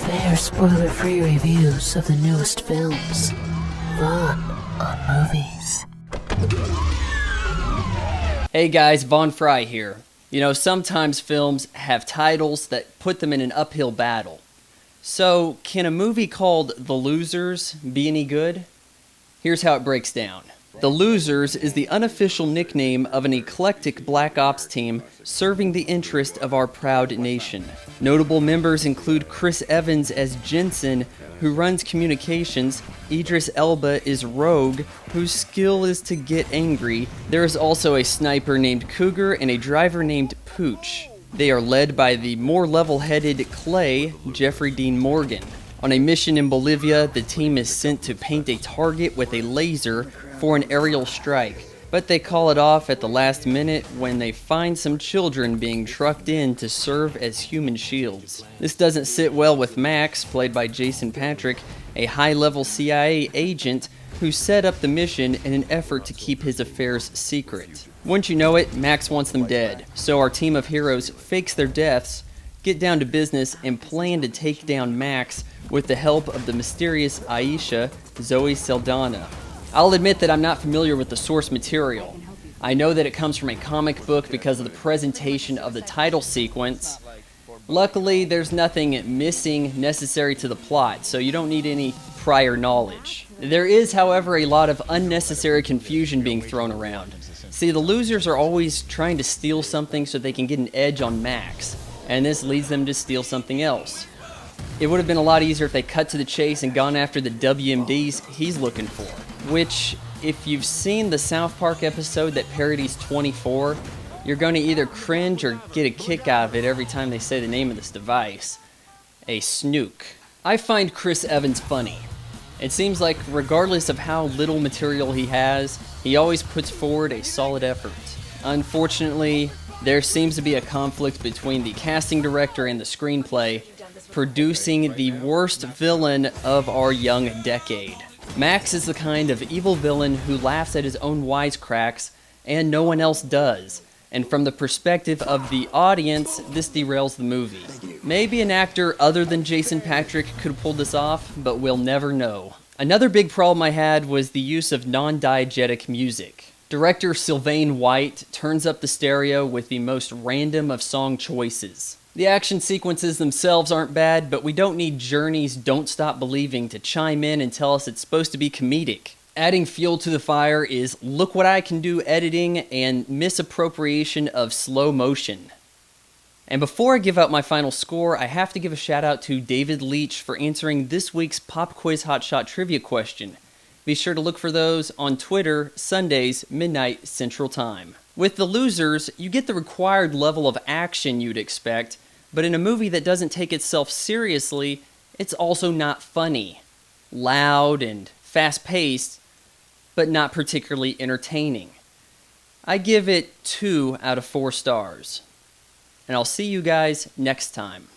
They are spoiler-free reviews of the newest films. Vaughn on movies. Hey guys, Vaughn Fry here. You know, sometimes films have titles that put them in an uphill battle. So, can a movie called The Losers be any good? Here's how it breaks down. The Losers is the unofficial nickname of an eclectic black ops team serving the interest of our proud nation. Notable members include Chris Evans as Jensen, who runs communications. Idris Elba is Rogue, whose skill is to get angry. There is also a sniper named Cougar and a driver named Pooch. They are led by the more level-headed Clay, Jeffrey Dean Morgan. On a mission in Bolivia, the team is sent to paint a target with a laser for an aerial strike, but they call it off at the last minute when they find some children being trucked in to serve as human shields. This doesn't sit well with Max, played by Jason Patric, a high-level CIA agent who set up the mission in an effort to keep his affairs secret. Wouldn't you know it, Max wants them dead, so our team of heroes fakes their deaths, get down to business, and plan to take down Max with the help of the mysterious Aisha, Zoe Saldana. I'll admit that I'm not familiar with the source material. I know that it comes from a comic book because of the presentation of the title sequence. Luckily, there's nothing missing necessary to the plot, so you don't need any prior knowledge. There is, however, a lot of unnecessary confusion being thrown around. See, the losers are always trying to steal something so they can get an edge on Max, and this leads them to steal something else. It would have been a lot easier if they cut to the chase and gone after the WMDs he's looking for. Which, if you've seen the South Park episode that parodies 24, you're going to either cringe or get a kick out of it every time they say the name of this device. A snook. I find Chris Evans funny. It seems like regardless of how little material he has, he always puts forward a solid effort. Unfortunately, there seems to be a conflict between the casting director and the screenplay, producing the worst villain of our young decade. Max is the kind of evil villain who laughs at his own wisecracks, and no one else does. And from the perspective of the audience, this derails the movie. Maybe an actor other than Jason Patric could have pulled this off, but we'll never know. Another big problem I had was the use of non-diegetic music. Director Sylvain White turns up the stereo with the most random of song choices. The action sequences themselves aren't bad, but we don't need Journey's Don't Stop Believing to chime in and tell us it's supposed to be comedic. Adding fuel to the fire is look what I can do editing and misappropriation of slow motion. And before I give out my final score, I have to give a shout out to David Leach for answering this week's Pop Quiz Hotshot trivia question. Be sure to look for those on Twitter, Sundays, midnight Central Time. With The Losers, you get the required level of action you'd expect, but in a movie that doesn't take itself seriously, it's also not funny. Loud and fast-paced, but not particularly entertaining. I give it 2 out of 4 stars. And I'll see you guys next time.